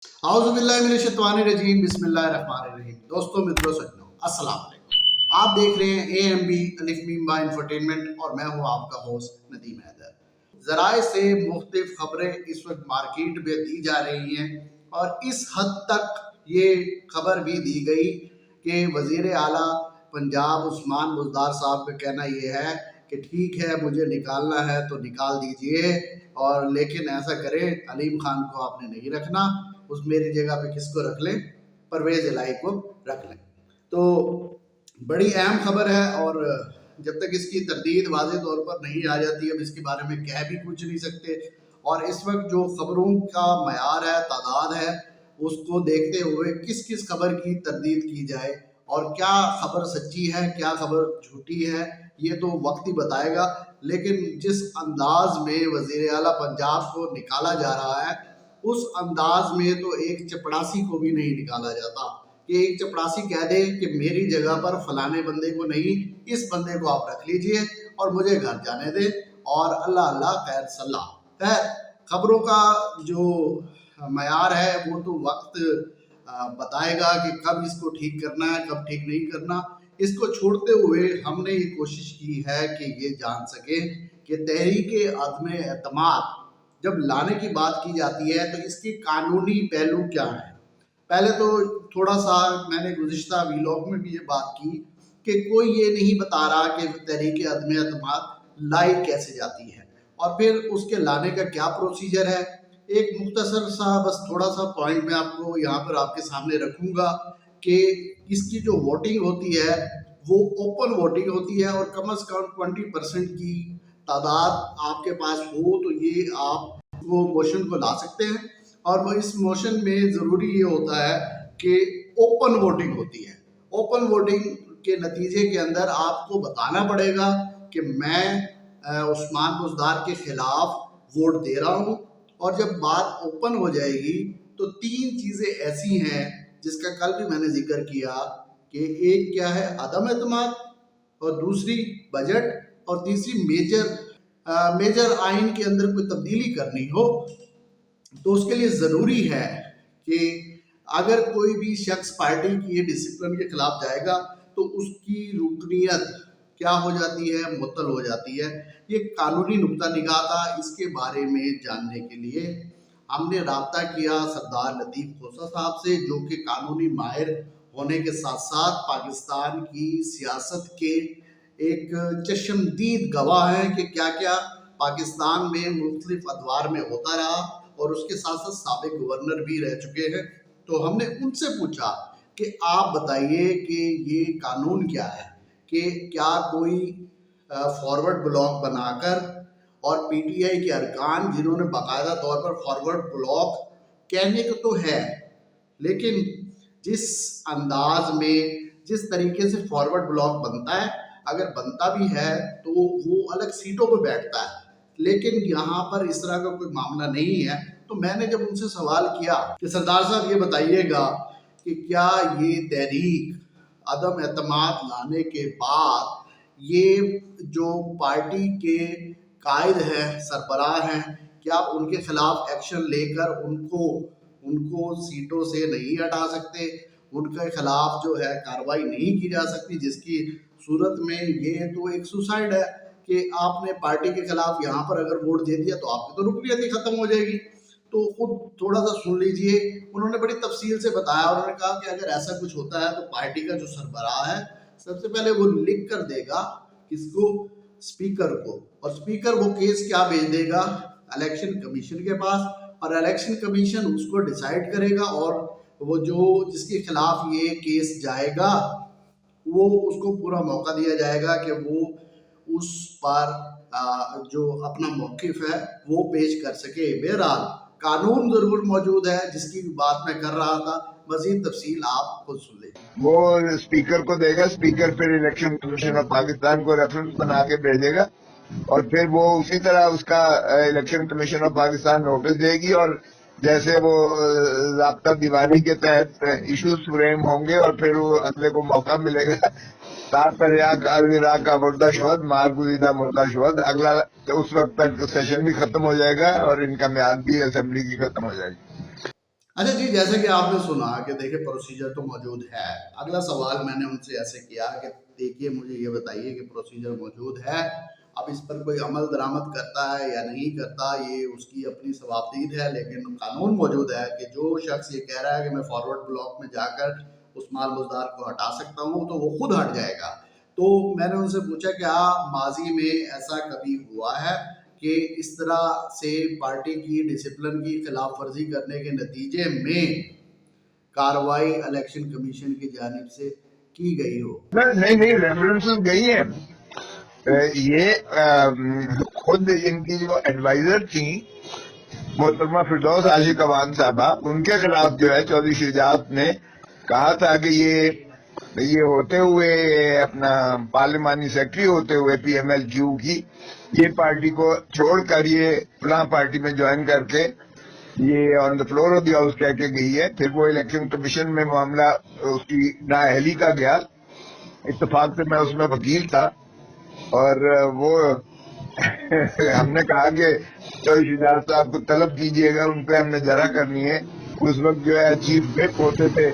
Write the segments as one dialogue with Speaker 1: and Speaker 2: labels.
Speaker 1: आउज़ुबिल्लाहिमिनश्शैतानिर्रजीम बिस्मिल्लाहिर्रहमानिर्रहीम। दोस्तों, मित्रों, सज्जनों, अस्सलाम वालेकुम। आप देख रहे हैं AMB अलिफ मीम बा इंफरटेनमेंट और मैं हूं आपका होस्ट नदीम हैदर। ज़राए से मुख्तलिफ खबरें इस वक्त मार्केट में दी जा रही हैं और इस हद तक ये खबर भी दी गई कि वज़ीर आला पंजाब उस्मान बुज़दार साहब का कहना ये है कि ठीक है, मुझे निकालना है तो निकाल दीजिए, और लेकिन ऐसा करें अलीम खान को आपने नहीं रखना, उस मेरी जगह पे किसको रख लें, परवेज़ इलाही को रख लें। तो बड़ी अहम खबर है और जब तक इसकी तरदीद वाज़े तौर पर नहीं आ जाती हम इसके बारे में कह भी कुछ नहीं सकते। और इस वक्त जो खबरों का मयार है, तादाद है, उसको देखते हुए किस किस खबर की तरदीद की जाए और क्या खबर सच्ची है, क्या खबर झूठी है, ये तो वक्त ही बताएगा। लेकिन जिस अंदाज में वज़ीर आला पंजाब को निकाला जा रहा है, उस अंदाज में तो एक चपड़ासी को भी नहीं निकाला जाता कि एक चपड़ासी कह दे कि मेरी जगह पर फलाने बंदे को नहीं, इस बंदे को आप रख लीजिए और मुझे घर जाने दे और अल्लाह अल्लाह खैर सल्लाह। खैर, खबरों का जो मयार है वो तो वक्त बताएगा कि कब इसको ठीक करना है, कब ठीक नहीं करना। इसको छोड़ते हुए हमने ये कोशिश की है कि ये जान सके कि तहरीक अदम एतमाद जब लाने की बात की जाती है तो इसके कानूनी पहलू क्या हैं। पहले तो थोड़ा सा मैंने गुज़िश्ता वीलॉग में भी ये बात की कि कोई ये नहीं बता रहा कि तहरीक अदम एतमाद लाई कैसे जाती है और फिर उसके लाने का क्या प्रोसीजर है। एक मुख्तसर सा बस थोड़ा सा पॉइंट मैं आपको यहाँ पर आपके सामने रखूँगा कि इसकी जो वोटिंग होती है वो ओपन वोटिंग होती है और कम से कम 20% की तादाद आपके पास हो तो ये आप वो मोशन को ला सकते हैं। और वो इस मोशन में ज़रूरी ये होता है कि ओपन वोटिंग होती है। ओपन वोटिंग के नतीजे के अंदर आपको बताना पड़ेगा कि मैं उस्मान बुज़दार के ख़िलाफ़ वोट दे रहा हूँ। और जब बात ओपन हो जाएगी तो 3 चीज़ें ऐसी हैं जिसका कल भी मैंने जिक्र किया कि एक क्या है अदम एतमाद, और दूसरी बजट, और तीसरी मेजर आइन के अंदर कोई तब्दीली करनी हो तो उसके लिए ज़रूरी है कि अगर कोई भी शख्स पार्टी की ये डिसिप्लिन के खिलाफ जाएगा तो उसकी रुकनीत क्या हो जाती है, मुअत्तल हो जाती है। ये कानूनी नुक्ता निगाह था। इसके बारे में जानने के लिए हमने राब्ता किया सरदार लतीफ़ खोसा साहब से, जो कि कानूनी माहिर होने के साथ साथ पाकिस्तान की सियासत के एक चश्मदीद गवाह हैं कि क्या क्या पाकिस्तान में मुख्तलिफ अदवार में होता रहा, और उसके साथ साथ साबिक गवर्नर भी रह चुके हैं। तो हमने उनसे पूछा कि आप बताइए कि ये कानून क्या है, कि क्या कोई फॉरवर्ड ब्लॉक बनाकर, और PTI के अरकान जिन्होंने बाकायदा तौर पर फॉरवर्ड ब्लॉक कहने को तो है, लेकिन जिस अंदाज में जिस तरीके से फॉरवर्ड ब्लॉक बनता है, अगर बनता भी है तो वो अलग सीटों पर बैठता है, लेकिन यहाँ पर इस तरह का कोई मामला नहीं है। तो मैंने जब उनसे सवाल किया कि सरदार साहब ये बताइएगा कि क्या ये तहरीक अदम एतमाद लाने के बाद ये जो पार्टी के कायद हैं, सरबराह हैं, क्या उनके खिलाफ एक्शन लेकर उनको सीटों से नहीं हटा सकते, उनके खिलाफ जो है कार्रवाई नहीं की जा सकती, जिसकी सूरत में ये तो एक सुसाइड है कि आपने पार्टी के खिलाफ यहाँ पर अगर वोट दे दिया तो आपकी तो रुकनीत ही खत्म हो जाएगी। तो खुद थोड़ा सा सुन लीजिए, उन्होंने बड़ी तफसील से बताया। उन्होंने कहा कि अगर ऐसा कुछ होता है तो पार्टी का जो सरबराह है सबसे पहले वो लिख कर देगा किसको, स्पीकर को, और स्पीकर वो केस क्या भेज देगा इलेक्शन कमीशन के पास, और इलेक्शन कमीशन उसको डिसाइड करेगा, और वो जो जिसके खिलाफ ये केस जाएगा वो उसको पूरा मौका दिया जाएगा कि वो उस पर जो अपना मौक़िफ़ है वो पेश कर सके। बहरहाल कानून ज़रूर मौजूद है जिसकी बात मैं कर रहा था, मज़ीद तफसील आप खुद सुन लें।
Speaker 2: वो स्पीकर को देगा, स्पीकर फिर इलेक्शन कमीशन ऑफ पाकिस्तान को रेफरेंस बना के भेजेगा और फिर वो उसी तरह उसका election commission of Pakistan notice देगी, और जैसे वो ज़ाब्ता दीवानी के तहत इशूज फ्रेम होंगे और फिर वो अगले को मौका मिलेगा। का मुर्दा शुद मारगुज़ीदा मुर्दा शुद, अगला उस वक्त तक सेशन भी खत्म हो जाएगा और इनका म्याद भी असेंबली की खत्म हो जाएगी।
Speaker 1: अच्छा जी, जैसे कि आपने सुना कि देखिए प्रोसीजर तो मौजूद है। अगला सवाल मैंने उनसे ऐसे किया कि देखिए मुझे ये बताइए कि प्रोसीजर मौजूद है, अब इस पर कोई अमल दरामद करता है या नहीं करता, ये उसकी अपनी सवाबदीद है, लेकिन कानून मौजूद है कि जो शख्स ये कह रहा है कि मैं फॉरवर्ड ब्लॉक में जाकर उस माल मुजदार को हटा सकता हूँ, तो वो खुद हट जाएगा। तो मैंने उनसे पूछा क्या माजी में ऐसा कभी हुआ है कि इस तरह से पार्टी की डिसिप्लिन की खिलाफ वर्जी करने के नतीजे में कार्रवाई इलेक्शन कमीशन की जानिब से की गई हो?
Speaker 2: नहीं नहीं, रेफरेंसेस गई है। ये खुद इनकी जो एडवाइजर थी मोहतरमा फिरदौस आशिक अवान साहबा, उनके खिलाफ जो है चौधरी शुजात ने कहा था कि ये होते हुए अपना पार्लिमानी सेक्रेटरी होते हुए PMLQ की ये पार्टी को छोड़कर ये फलां पार्टी में ज्वाइन करके ये on the floor of the house कह के गई है। फिर वो इलेक्शन कमीशन में मामला उसकी नाअहली का गया। इत्तेफाक से मैं उसमें वकील था और वो हमने कहा कि चौधरी शुजात साहब को तलब कीजिएगा, उन पर हमने जरा करनी है। उस वक्त जो है चीफ व्हिप होते थे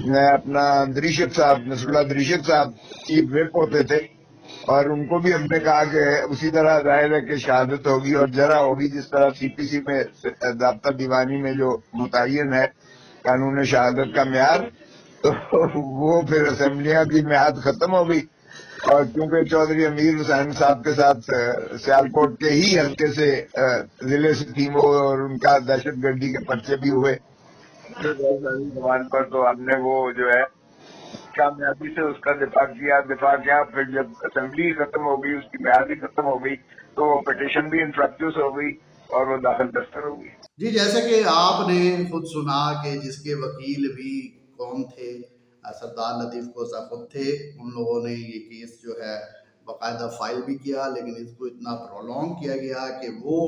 Speaker 2: अपना दरीशक साहब, नसरुल्लाह दरीशक साहब चीफ व्हिप होते थे, और उनको भी हमने कहा कि उसी तरह जाहिर है कि शहादत होगी और जरा होगी जिस तरह CPC में ज़ाब्ता दीवानी में जो मुतय्यन है कानून शहादत का म्यार, तो वो फिर असेंबलियां की म्याद खत्म हो गई। और क्योंकि चौधरी अमीर हुसैन साहब के साथ सियालकोट के ही हल्के से जिले से थी वो, और उनका दहशत गर्दी के पर्चे भी हुए जवान पर, तो हमने वो जो है कामयाबी से उसका दिफा किया। फिर जब असेंबली खत्म हो गई, उसकी म्याद भी खत्म हो गई, तो पिटिशन भी इंफ्रक्चुअस हो गई और वो दाखिल दफ्तर हो गई।
Speaker 1: जी, जैसे कि आपने खुद सुना कि जिसके वकील भी कौन थे, सरदार लतीफ़ कोसा खुद थे। उन लोगों ने ये केस जो है बाकायदा फाइल भी किया, लेकिन इसको इतना प्रोलॉन्ग किया गया कि वो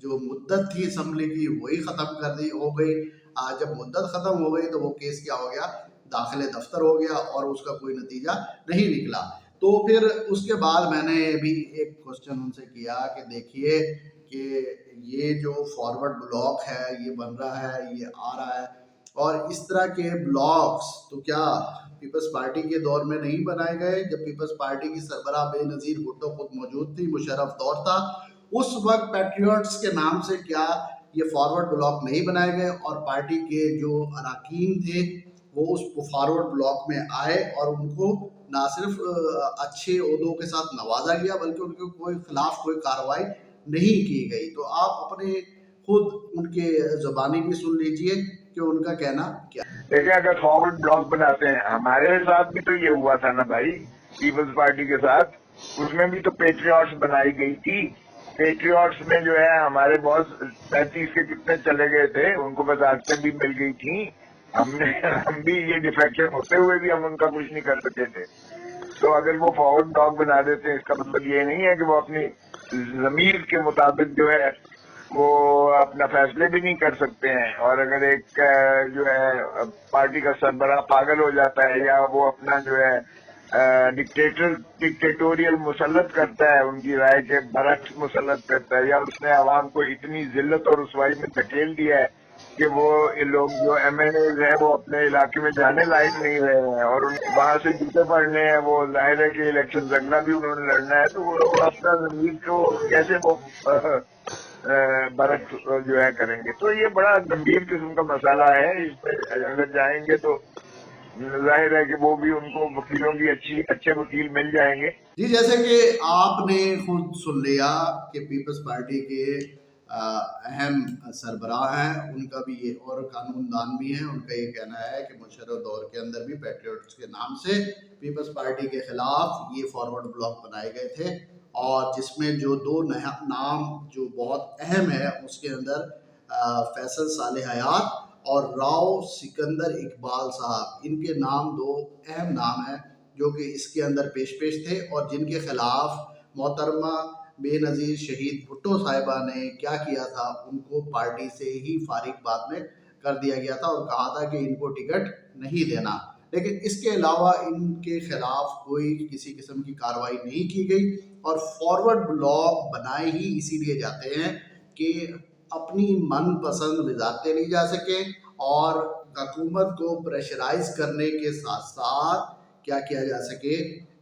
Speaker 1: जो मुद्दत थी असम्बली की वही ख़त्म कर दी हो गई। आज जब मुद्दत ख़त्म हो गई तो वो केस क्या हो गया, दाखिले दफ्तर हो गया और उसका कोई नतीजा नहीं निकला। तो फिर उसके बाद मैंने भी एक क्वेश्चन उनसे किया कि देखिए कि ये जो फॉरवर्ड ब्लॉक है ये बन रहा है, ये आ रहा है, और इस तरह के ब्लॉक्स तो क्या पीपल्स पार्टी के दौर में नहीं बनाए गए? जब पीपल्स पार्टी की सरबराह बेनज़ीर भुट्टो खुद मौजूद थी, मुशर्रफ दौर था, उस वक्त पैट्रियट्स के नाम से क्या ये फॉरवर्ड ब्लॉक नहीं बनाए गए और पार्टी के जो अरकान थे वो उस फॉरवर्ड ब्लॉक में आए और उनको ना सिर्फ अच्छे ओहदों के साथ नवाजा गया बल्कि उनके कोई खिलाफ कोई कार्रवाई नहीं की गई? तो आप अपने खुद उनके ज़ुबानी भी सुन लीजिए कि उनका कहना क्या है।
Speaker 2: देखिए, अगर फॉरवर्ड ब्लॉक बनाते हैं, हमारे साथ भी तो ये हुआ था ना भाई, पीपल्स पार्टी के साथ, उसमें भी तो पेट्रियट्स बनाई गई थी। पेट्रियट्स में जो है हमारे बॉस 35 के कितने चले गए थे, उनको वजारतें भी मिल गई थी। हम भी ये डिफेक्शन होते हुए भी हम उनका कुछ नहीं कर सके थे। तो अगर वो फॉरवर्ड ब्लॉक बना देते हैं, इसका मतलब ये नहीं है कि वो अपनी जमीर के मुताबिक जो है वो अपना फैसले भी नहीं कर सकते हैं। और अगर एक जो है पार्टी का सरबराह पागल हो जाता है या वो अपना जो है डिक्टेटोरियल मुसल्लत करता है, उनकी राय के बरक्स मुसल्लत करता है, या उसने आवाम को इतनी जिल्लत और रुसवाई में धकेल दिया है कि वो ये लोग जो MNAs हैं वो अपने इलाके में जाने लायक नहीं रहे हैं और वहां से जूते पड़ने हैं। वो जाहिर है कि इलेक्शन लड़ना भी उन्होंने लड़ना है, तो वो अपना जमीन को कैसे वो बरत जो है करेंगे। तो ये बड़ा गंभीर किस्म का मसाला है। इस पर अगर जाएंगे तो जाहिर है कि वो भी उनको वकीलों की अच्छे वकील मिल जाएंगे।
Speaker 1: जी, जैसे कि आपने खुद सुन लिया कि पीपल्स पार्टी के अहम सरबराह हैं, उनका भी ये और कानूनदान भी हैं, उनका ये कहना है कि मुशर्रफ दौर के अंदर भी पैट्रियट्स के नाम से पीपल्स पार्टी के खिलाफ ये फॉरवर्ड ब्लॉक बनाए गए थे, और जिसमें जो दो नया नाम जो बहुत अहम है उसके अंदर फैसल सालेह हयात और राव सिकंदर इकबाल साहब, इनके नाम दो अहम नाम हैं जो कि इसके अंदर पेश थे और जिनके खिलाफ मोहतरमा बेनज़ीर शहीद भुट्टो साहिबा ने क्या किया था, उनको पार्टी से ही फारिग बाद में कर दिया गया था और कहा था कि इनको टिकट नहीं देना। लेकिन इसके अलावा इनके खिलाफ कोई किसी किस्म की कार्रवाई नहीं की गई और फॉरवर्ड ब्लॉक बनाए ही इसीलिए जाते हैं कि अपनी मनपसंद वजारतें ली जा सकें اور حکومت کو پریشرائز کرنے کے ساتھ ساتھ کیا کیا جا سکے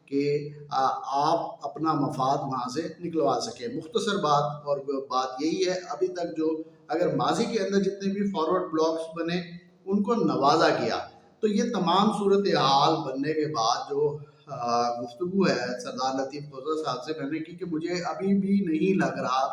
Speaker 1: کہ آپ اپنا مفاد وہاں سے نکلوا سکیں. مختصر بات اور بات یہی ہے. ابھی تک جو اگر ماضی کے اندر جتنے بھی فارورڈ بلاکس بنے ان کو نوازا گیا، تو یہ تمام صورتحال بننے کے بعد جو گفتگو ہے سردار لطیف کوزہ صاحب سے میں نے کی کہ مجھے ابھی بھی نہیں لگ رہا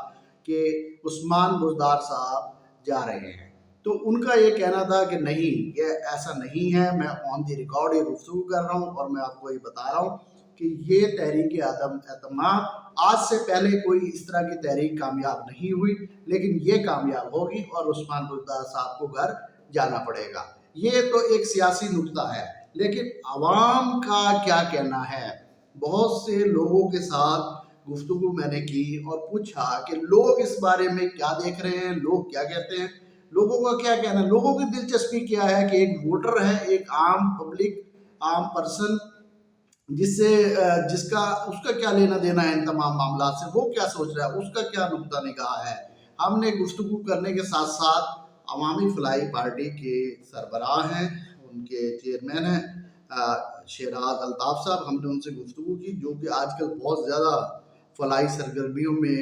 Speaker 1: کہ عثمان بزدار صاحب جا رہے ہیں. تو ان کا یہ کہنا تھا کہ نہیں، یہ ایسا نہیں ہے. میں آن دی ریکارڈ یہ گفتگو کر رہا ہوں اور میں آپ کو یہ بتا رہا ہوں کہ یہ تحریک عدم اعتماد آج سے پہلے کوئی اس طرح کی تحریک کامیاب نہیں ہوئی، لیکن یہ کامیاب ہوگی اور عثمان بزدار صاحب کو گھر جانا پڑے گا. یہ تو ایک سیاسی نکتہ ہے، لیکن عوام کا کیا کہنا ہے؟ بہت سے لوگوں کے ساتھ گفتگو میں نے کی اور پوچھا کہ لوگ اس بارے میں کیا دیکھ رہے ہیں، لوگ کیا کہتے ہیں، لوگوں کا کیا کہنا ہے. لوگوں کی دلچسپی کیا ہے کہ ایک ووٹر ہے، ایک عام پبلک، عام پرسن، جس کا اس کا کیا لینا دینا ہے ان تمام معاملات سے، وہ کیا سوچ رہا ہے، اس کا کیا نقطہ نگاہ ہے. ہم نے گفتگو کرنے کے ساتھ ساتھ عوامی فلاحی پارٹی کے سربراہ ہیں، ان کے چیئرمین ہیں شیراز الطاف صاحب، ہم نے ان سے گفتگو کی جو کہ آج کل بہت زیادہ فلاحی سرگرمیوں میں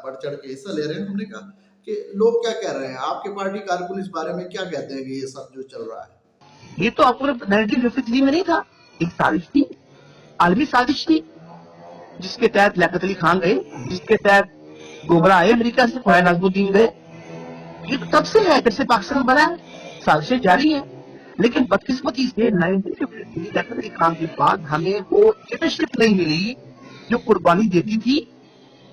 Speaker 1: بڑھ چڑھ کے حصہ لے رہے ہیں. ہم نے کہا کہ لوگ کیا کہہ رہے ہیں، آپ کے پارٹی کارکن اس بارے میں کیا کہتے ہیں کہ یہ سب جو چل رہا ہے؟
Speaker 3: یہ تو آپ کو 1953 میں نہیں تھا، ایک سازش تھی، عالمی سازش تھی، جس کے تحت لیاقت علی خان گئے، جس کے تحت گوبرا آئے امریکہ سے، خواجہ نظم الدین گئے. یہ تو تب سے ہے جب سے پاکستان بنا ہے، سازشیں جاری ہیں. لیکن بدقسمتی سے 1953 لیاقت علی خان کے بعد ہمیں وہ لیڈرشپ نہیں ملی جو قربانی دیتی تھی،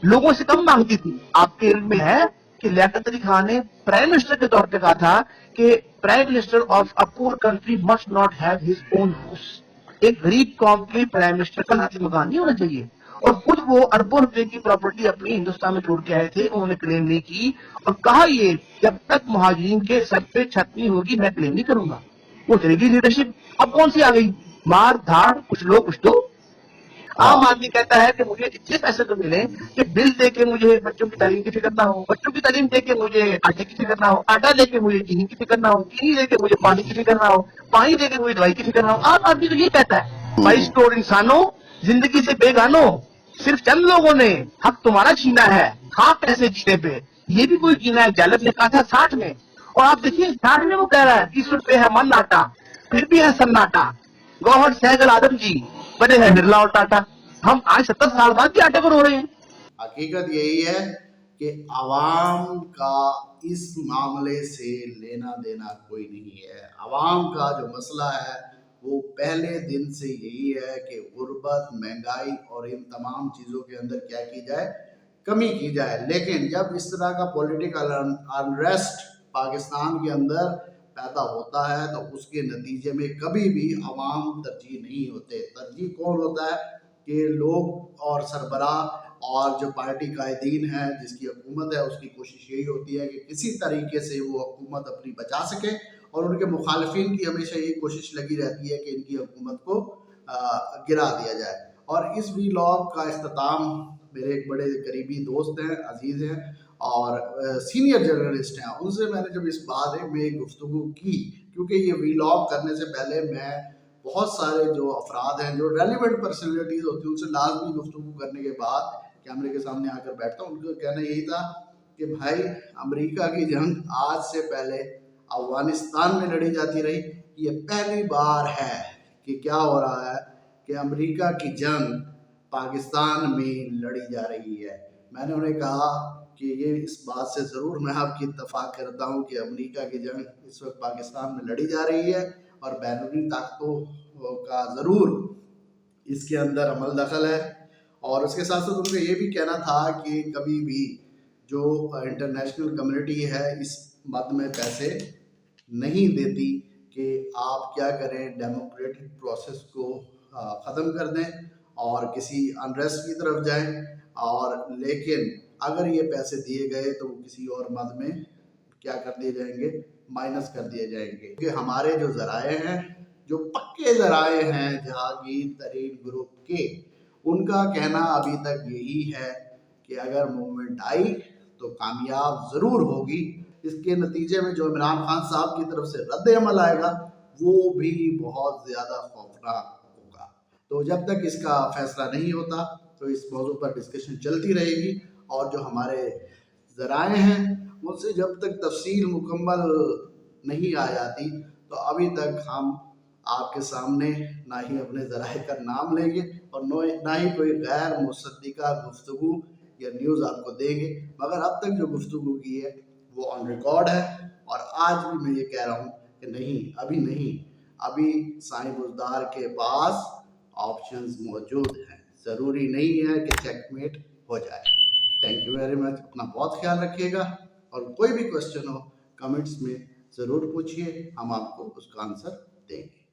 Speaker 3: لوگوں سے کم مانگتی تھی. آپ کے علم میں ہے کہ لیاقت علی خان نے پرائم منسٹر کے طور پہ کہا تھا کہ پرائم منسٹر آف اے پور country must not have his own house. ایک غریب قوم کے پرائم منسٹر کا ذاتی مکان نہیں ہونا چاہیے. اور خود وہ اربوں روپے کی پراپرٹی اپنی ہندوستان میں چھوڑ کے آئے تھے، انہوں نے کلیم نہیں کی اور کہا یہ جب تک مہاجرین کے سر پہ چھت نہیں ہوگی میں کلیم نہیں کروں گا. وہ چلے گی لیڈرشپ. اب کون سی آ گئی؟ مار دھاڑ، کچھ لو کچھ دو. عام آدمی کہتا ہے کہ مجھے اتنے پیسے تو ملے کہ بل دے کے مجھے بچوں کی تعلیم کی فکر نہ ہو، بچوں کی تعلیم دے کے مجھے آٹے کی فکر نہ ہو، آٹا دے کے مجھے چینی کی فکر نہ ہو، چینی دے کے مجھے پانی کی فکر نہ ہو، پانی دے کے مجھے دوائی کی فکر نہ ہو. عام آدمی تو یہ کہتا ہے. 22 کروڑ انسانوں زندگی سے بے گانوں، صرف چند لوگوں نے حق تمہارا چھینا ہے، ہاں پیسے جینے پہ. یہ بھی کوئی جینا ہے. جالب نے کہا تھا 60 میں، اور آپ دیکھیے 60 میں وہ کہہ رہا ہے 30 روپے ہے من آٹا، پھر بھی ہے سناٹا. گوہر سہگل آدم جی بنے ہیں برلا اور ٹاٹا. ہم آج 70 سال بعد بھی آٹے کو رو رہے ہیں.
Speaker 1: حقیقت یہی ہے کہ عوام کا اس معاملے سے لینا دینا کوئی نہیں ہے. عوام کا جو مسئلہ ہے وہ پہلے دن سے یہی ہے کہ غربت، مہنگائی اور ان تمام چیزوں کے اندر کیا کی جائے، کمی کی جائے. لیکن جب اس طرح کا پولیٹیکل انریسٹ پاکستان کے اندر پیدا ہوتا ہے تو اس کے نتیجے میں کبھی بھی عوام ترجیح نہیں ہوتے. ترجیح کون ہوتا ہے کہ لوگ اور سربراہ اور جو پارٹی قائدین ہیں، جس کی حکومت ہے، اس کی کوشش یہی ہوتی ہے کہ کسی طریقے سے وہ حکومت اپنی بچا سکے، اور ان کے مخالفین کی ہمیشہ یہی کوشش لگی رہتی ہے کہ ان کی حکومت کو گرا دیا جائے. اور اس ویلاگ کا اختتام میرے ایک بڑے قریبی دوست ہیں، عزیز ہیں اور سینئر جرنلسٹ ہیں، ان سے میں نے جب اس بارے میں گفتگو کی، کیونکہ یہ ویلاگ کرنے سے پہلے میں بہت سارے جو افراد ہیں، جو ریلیونٹ پرسنالٹیز ہوتی ہیں، ان سے لازمی گفتگو کرنے کے بعد کیمرے کے سامنے آ کر بیٹھتا ہوں. ان کا کہنا یہی تھا کہ بھائی امریکہ کی جنگ آج سے پہلے افغانستان میں لڑی جاتی رہی، یہ پہلی بار ہے کہ کیا ہو رہا ہے کہ امریکہ کی جنگ پاکستان میں لڑی جا رہی ہے. میں نے انہیں کہا کہ یہ اس بات سے ضرور میں آپ کی اتفاق کرتا ہوں کہ امریکہ کی جنگ اس وقت پاکستان میں لڑی جا رہی ہے اور بیرونی طاقتوں کا ضرور اس کے اندر عمل دخل ہے. اور اس کے ساتھ ساتھ ان کو یہ بھی کہنا تھا کہ کبھی بھی جو انٹرنیشنل کمیونٹی ہے اس مد میں پیسے نہیں دیتی کہ آپ کیا کریں، ڈیموکریٹک پروسیس کو ختم کر دیں اور کسی انریسٹ کی طرف جائیں. اور لیکن اگر یہ پیسے دیے گئے تو وہ کسی اور مد میں کیا کر دیے جائیں گے، مائنس کر دیے جائیں گے. کہ ہمارے جو ذرائع ہیں، جو پکے ذرائع ہیں جہانگیر ترین گروپ کے، ان کا کہنا ابھی تک یہی ہے کہ اگر موومنٹ آئی تو کامیاب ضرور ہوگی. اس کے نتیجے میں جو عمران خان صاحب کی طرف سے رد عمل آئے گا وہ بھی بہت زیادہ خوفناک ہوگا. تو جب تک اس کا فیصلہ نہیں ہوتا تو اس موضوع پر ڈسکشن چلتی رہے گی، اور جو ہمارے ذرائع ہیں ان سے جب تک تفصیل مکمل نہیں آ جاتی تو ابھی تک ہم آپ کے سامنے نہ ہی اپنے ذرائع کا نام لیں گے اور نہ ہی کوئی غیر مصدقہ گفتگو یا نیوز آپ کو دیں گے. مگر اب تک جو گفتگو کی ہے وہ آن ریکارڈ ہے، اور آج بھی میں یہ کہہ رہا ہوں کہ نہیں، ابھی سائیں بزدار کے پاس آپشنز موجود ہیں. ضروری نہیں ہے کہ چیک میٹ ہو جائے. Thank you very much. اپنا بہت خیال رکھیے گا، اور کوئی بھی کوشچن ہو کمنٹس میں ضرور پوچھیے، ہم آپ کو اس کا آنسر دیں گے.